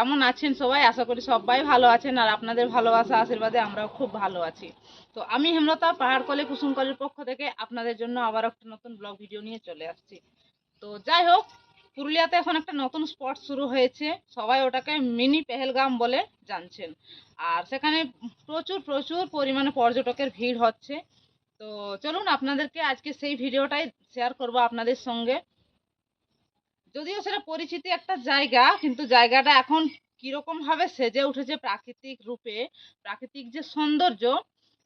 কেমন আছেন সবাই? আশা করি সবাই ভালো আছেন আর আপনাদের ভালোবাসা আশীর্বাদে আমরাও খুব ভালো আছি। তো আমি হেমলতা পাহাড়কলে কুসুমকলির পক্ষ থেকে আপনাদের জন্য আবার একটা নতুন ব্লগ ভিডিও নিয়ে চলে আসছি। তো যাই হোক, পুরুলিয়াতে এখন একটা নতুন স্পট শুরু হয়েছে, সবাই ওটাকে মিনি পেহেলগাম বলে জানছেন। আর সেখানে প্রচুর প্রচুর পরিমাণে পর্যটকের ভিড় হচ্ছে। তো চলুন আপনাদেরকে আজকে সেই ভিডিওটাই শেয়ার করব আপনাদের সঙ্গে। যদিও সেটা পরিচিত একটা জায়গা, কিন্তু জায়গাটা এখন কিরকম ভাবে সেজে উঠেছে প্রাকৃতিক রূপে, প্রাকৃতিক যে সৌন্দর্য,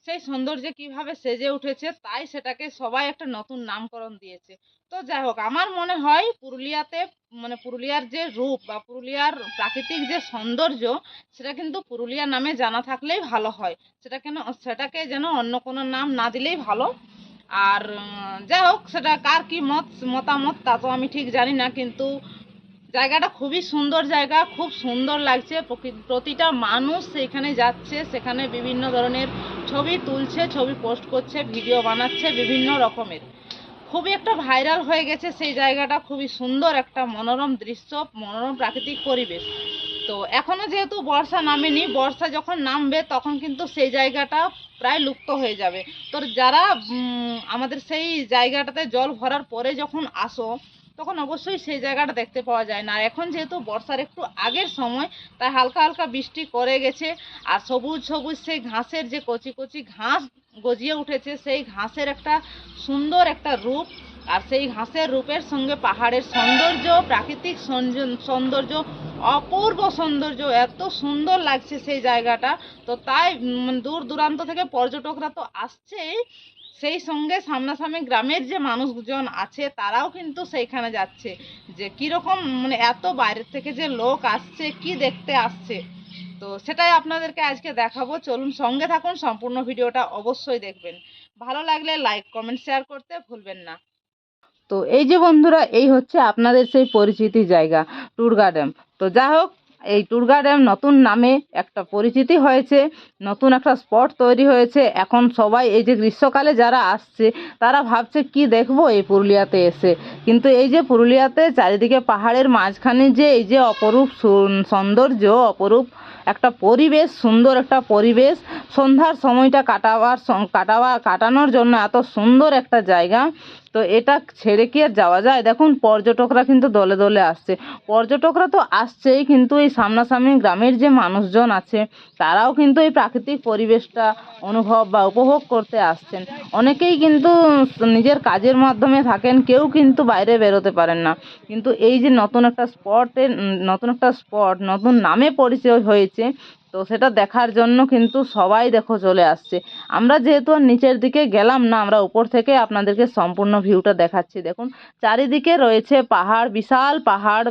সেই সৌন্দর্যে কিভাবে সেজে উঠেছে, তাই সেটাকে সবাই একটা নতুন নামকরণ দিয়েছে। তো যাই হোক, আমার মনে হয় পুরুলিয়াতে মানে পুরুলিয়ার যে রূপ বা পুরুলিয়ার প্রাকৃতিক যে সৌন্দর্য, সেটা কিন্তু পুরুলিয়া নামে জানা থাকলেই ভালো হয়। সেটাকে যেন অন্য কোনো নাম না দিলেই ভালো। আর যাই হোক, সেটা কার কি মতামত তা তো আমি ঠিক জানি না, কিন্তু জায়গাটা খুবই সুন্দর জায়গা, খুব সুন্দর লাগছে। প্রতিটা মানুষ সেখানে যাচ্ছে, সেখানে বিভিন্ন ধরনের ছবি তুলছে, ছবি পোস্ট করছে, ভিডিও বানাচ্ছে বিভিন্ন রকমের। খুবই একটা ভাইরাল হয়ে গেছে সেই জায়গাটা। খুবই সুন্দর একটা মনোরম দৃশ্য, মনোরম প্রাকৃতিক পরিবেশ। তো এখনো যেহেতু বর্ষা নামেনি, বর্ষা যখন নামবে তখন কিন্তু সেই জায়গাটা প্রায় লুপ্ত হয়ে যাবে। তো যারা আমাদের সেই জায়গাটাতে জল ভরার পরে যখন আসো, তখন অবশ্যই সেই জায়গাটা দেখতে পাওয়া যায় না। আর এখন যেহেতু বর্ষার একটু আগের সময়, তাই হালকা হালকা বৃষ্টি করে গেছে। আর সবুজ সবুজ সেই ঘাসের যে কচি কচি ঘাস গজিয়ে উঠেছে, সেই ঘাসের একটা সুন্দর একটা রূপ। আর সেই ঘাসের রূপের সঙ্গে পাহাড়ের সৌন্দর্য, প্রাকৃতিক সৌন্দর্য, অপূর্ব সৌন্দর্য, এত সুন্দর লাগছে সেই জায়গাটা। তো তাই দূর দূরান্ত থেকে পর্যটকরা তো আসছেই, সেই সঙ্গে সামনাসামনি গ্রামের যে মানুষজন আছে তারাও কিন্তু সেইখানে যাচ্ছে। যে কীরকম মানে এত বাইরের থেকে যে লোক আসছে, কি দেখতে আসছে, তো সেটাই আপনাদেরকে আজকে দেখাবো। চলুন সঙ্গে থাকুন, সম্পূর্ণ ভিডিওটা অবশ্যই দেখবেন। ভালো লাগলে লাইক কমেন্ট শেয়ার করতে ভুলবেন না। তো এই যে বন্ধুরা, এই হচ্ছে আপনাদের সেই পরিচিতি জায়গা টুরগা ড্যাম। তো যাই হোক, এই টুরগা ড্যাম নতুন নামে একটা পরিচিতি হয়েছে, নতুন একটা স্পট তৈরি হয়েছে। এখন সবাই এই যে গ্রীষ্মকালে যারা আসছে, তারা ভাবছে কি দেখবো এই পুরুলিয়াতে এসে। কিন্তু এই যে পুরুলিয়াতে চারিদিকে পাহাড়ের মাঝখানে যে এই যে অপরূপ সৌন্দর্য, অপরূপ একটা পরিবেশ, সুন্দর একটা পরিবেশ, সন্ধ্যার সময়টা কাটানোর জন্য এত সুন্দর একটা জায়গা। তো এটা ছেড়ে কি আর যাওয়া যায়? দেখুন, পর্যটকরা কিন্তু দলে দলে আসছে। পর্যটকরা তো আসছেই, কিন্তু এই সামনাসামনি গ্রামের যে মানুষজন আছে, তারাও কিন্তু এই প্রাকৃতিক পরিবেশটা অনুভব বা উপভোগ করতে আসছেন। অনেকেই কিন্তু নিজের কাজের মাধ্যমে থাকেন, কেউ কিন্তু বাইরে বেরোতে পারেন না। কিন্তু এই যে নতুন একটা স্পট নতুন নামে পরিচয় হয়েছে, তো সেটা দেখার জন্য কিন্তু সবাই দেখো চলে আসছে। আমরা যেহেতু আর নিচের দিকে গেলাম না, আমরা উপর থেকে আপনাদেরকে সম্পূর্ণ ভিউটা দেখাচ্ছি। দেখুন, চারিদিকে রয়েছে পাহাড়,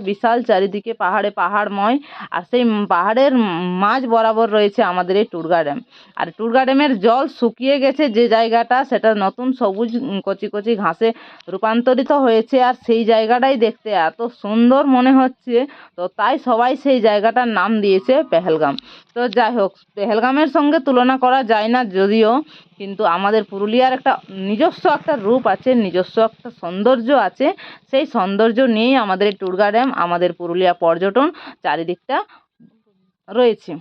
বিশাল চারিদিকে পাহাড়ময়। আর সেই পাহাড়ের মাঝ বরাবর রয়েছে আমাদের এই টুরগা ড্যাম। আর টুরগা ড্যামের জল শুকিয়ে গেছে যে জায়গাটা, সেটা নতুন সবুজ কচি কচি ঘাসে রূপান্তরিত হয়েছে। আর সেই জায়গাটাই দেখতে এত সুন্দর মনে হচ্ছে, তো তাই সবাই সেই জায়গাটার নাম দিয়েছে পেহেলগাম। তো যাই হোক, পেহেলগামের সঙ্গে তুলনা করা যায় না যদিও, কিন্তু আমাদের পুরুলিয়ার একটা নিজস্ব একটা রূপ আছে, নিজস্ব একটা সৌন্দর্য আছে। সেই সৌন্দর্য নিয়েই আমাদের এই টুরগা ড্যাম, আমাদের পুরুলিয়া পর্যটন চারিদিকটা রয়েছে।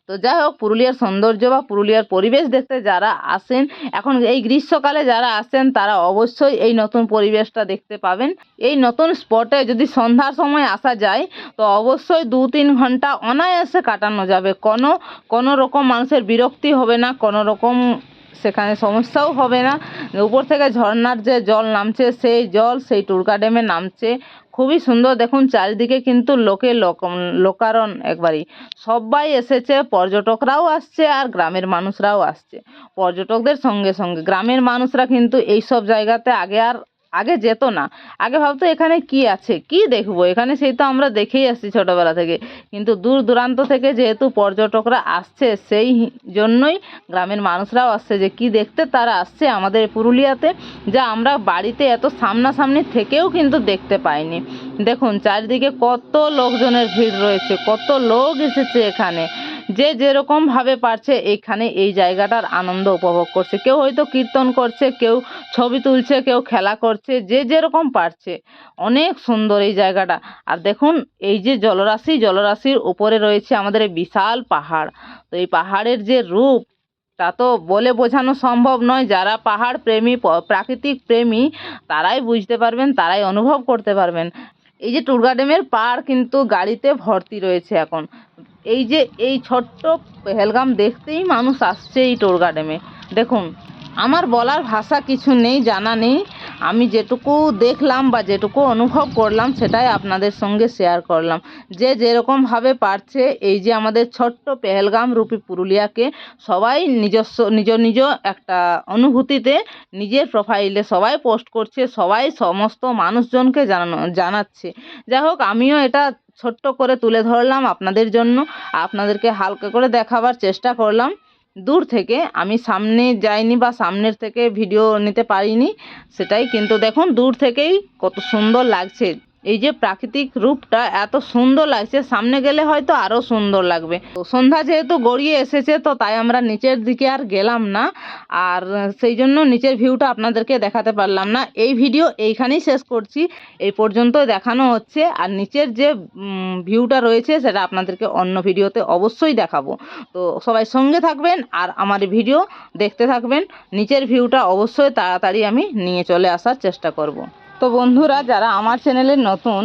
তো যাই হোক, পুরুলিয়ার সৌন্দর্য বা পুরুলিয়ার পরিবেশ দেখতে যারা আসেন, এখন এই গ্রীষ্মকালে যারা আসেন, তারা অবশ্যই এই নতুন পরিবেশটা দেখতে পাবেন। এই নতুন স্পটে যদি সন্ধ্যার সময় আসা যায়, তো অবশ্যই 2-3 ঘন্টা অনায়াসে কাটানো যাবে। কোনো রকম মানুষের বিরক্তি হবে না, কোনো রকম সেখানে সমস্যাও হবে না। উপর থেকে ঝর্ণার যে জল নামছে, সেই জল সেই টুরগা ড্যামে নামছে, খুবই সুন্দর। দেখুন, চারিদিকে কিন্তু লোকারণ একবারই। সবাই এসেছে, পর্যটকরাও আসছে আর গ্রামের মানুষরাও আসছে। পর্যটকদের সঙ্গে সঙ্গে গ্রামের মানুষরা কিন্তু এইসব জায়গাতে আগে যেত না। আগে ভাবতো এখানে কি আছে, কি দেখবো এখানে, সেই তো আমরা দেখেই আসছি ছোটোবেলা থেকে। কিন্তু দূর দূরান্ত থেকে যেহেতু পর্যটকরা আসছে, সেই জন্যই গ্রামের মানুষরাও আসছে, যে কি দেখতে তারা আসছে আমাদের পুরুলিয়াতে, যা আমরা বাড়িতে এত সামনাসামনি থেকেও কিন্তু দেখতে পাইনি। দেখুন, চারিদিকে কত লোকজনের ভিড় রয়েছে, কত লোক এসেছে এখানে। যে যেরকমভাবে পারছে এখানে এই জায়গাটার আনন্দ উপভোগ করছে। কেউ হয়তো কীর্তন করছে, কেউ ছবি তুলছে, কেউ খেলা করছে, যে যেরকম পারছে। অনেক সুন্দর এই জায়গাটা। আর দেখুন এই যে জলরাশির উপরে রয়েছে আমাদের এই বিশাল পাহাড়। তো এই পাহাড়ের যে রূপ তা তো বলে বোঝানো সম্ভব নয়। যারা পাহাড় প্রেমী, প্রাকৃতিক প্রেমী, তারাই বুঝতে পারবেন, তারাই অনুভব করতে পারবেন। এই যে টুরগা ড্যামের পাড় কিন্তু গাড়িতে ভর্তি রয়েছে এখন। এই যে এই ছোট্ট পেহেলগাম দেখতেই মানুষ আসছে এই টুরগা ড্যামে। দেখুন, আমার বলার ভাষা কিছু নেই, জানা নেই। আমি যেটুকু দেখলাম বা যেটুকু অনুভব করলাম সেটাই আপনাদের সঙ্গে শেয়ার করলাম। যে যেরকমভাবে পারছে এই যে আমাদের ছোট্ট পেহেলগাম রূপী পুরুলিয়াকে সবাই নিজ একটা অনুভূতিতে নিজের প্রোফাইলে সবাই পোস্ট করছে, সবাই সমস্ত মানুষজনকে জানাচ্ছে। যাই হোক, আমিও এটা ছোট্ট করে তুলে ধরলাম আপনাদের জন্য, আপনাদেরকে হালকা করে দেখাবার চেষ্টা করলাম দূর থেকে। আমি সামনে যাইনি বা সামনের থেকে ভিডিও নিতে পারিনি, সেটাই। কিন্তু দেখুন দূর থেকেই কত সুন্দর লাগছে। এই যে প্রাকৃতিক রূপটা এত সুন্দর লাগছে, সামনে গেলে হয়তো আরও সুন্দর লাগবে। তো সন্ধ্যা যেহেতু গড়িয়ে এসেছে, তো তাই আমরা নিচের দিকে আর গেলাম না, আর সেই জন্য নিচের ভিউটা আপনাদেরকে দেখাতে পারলাম না। এই ভিডিও এইখানেই শেষ করছি, এই পর্যন্তই দেখানো হচ্ছে। আর নিচের যে ভিউটা রয়েছে সেটা আপনাদেরকে অন্য ভিডিওতে অবশ্যই দেখাবো। তো সবাই সঙ্গে থাকবেন আর আমার ভিডিও দেখতে থাকবেন। নিচের ভিউটা অবশ্যই তাড়াতাড়ি আমি নিয়ে চলে আসার চেষ্টা করব। তো বন্ধুরা, যারা আমার চ্যানেলে নতুন,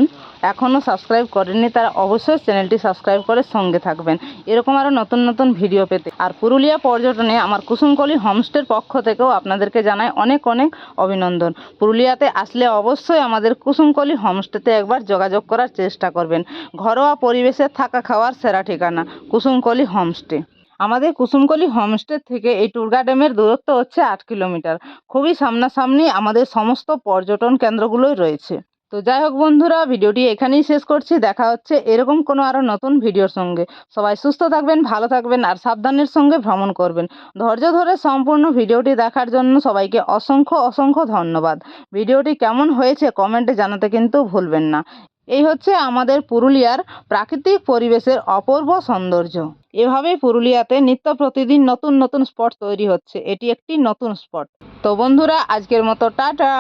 এখনও সাবস্ক্রাইব করেননি, তারা অবশ্যই চ্যানেলটি সাবস্ক্রাইব করে সঙ্গে থাকবেন এরকম আরও নতুন নতুন ভিডিও পেতে। আর পুরুলিয়া পর্যটনে আমার কুসুমকলি হোমস্টের পক্ষ থেকেও আপনাদেরকে জানাই অনেক অনেক অভিনন্দন। পুরুলিয়াতে আসলে অবশ্যই আমাদের কুসুমকলি হোমস্টেতে একবার যোগাযোগ করার চেষ্টা করবেন। ঘরোয়া পরিবেশে থাকা খাওয়ার সেরা ঠিকানা কুসুমকলি হোমস্টে। আমাদের কুসুমকলি হোমস্টে থেকে এই টুরগা ড্যামের দূরত্ব হচ্ছে 8 কিলোমিটার। খুবই সামনাসামনি আমাদের সমস্ত পর্যটন কেন্দ্রগুলোই রয়েছে। তো যাই হোক বন্ধুরা, ভিডিওটি এখানেই শেষ করছি। দেখা হচ্ছে এরকম কোনো আরও নতুন ভিডিওর সঙ্গে। সবাই সুস্থ থাকবেন, ভালো থাকবেন আর সাবধানের সঙ্গে ভ্রমণ করবেন। ধৈর্য ধরে সম্পূর্ণ ভিডিওটি দেখার জন্য সবাইকে অসংখ্য অসংখ্য ধন্যবাদ। ভিডিওটি কেমন হয়েছে কমেন্টে জানাতে কিন্তু ভুলবেন না। এই হচ্ছে আমাদের পুরুলিয়ার প্রাকৃতিক পরিবেশের অপূর্ব সৌন্দর্য। এভাবেই পুরুলিয়াতে নিত্য প্রতিদিন নতুন নতুন স্পট তৈরি হচ্ছে। এটি একটি নতুন স্পট। তো বন্ধুরা, আজকের মতো টাটা।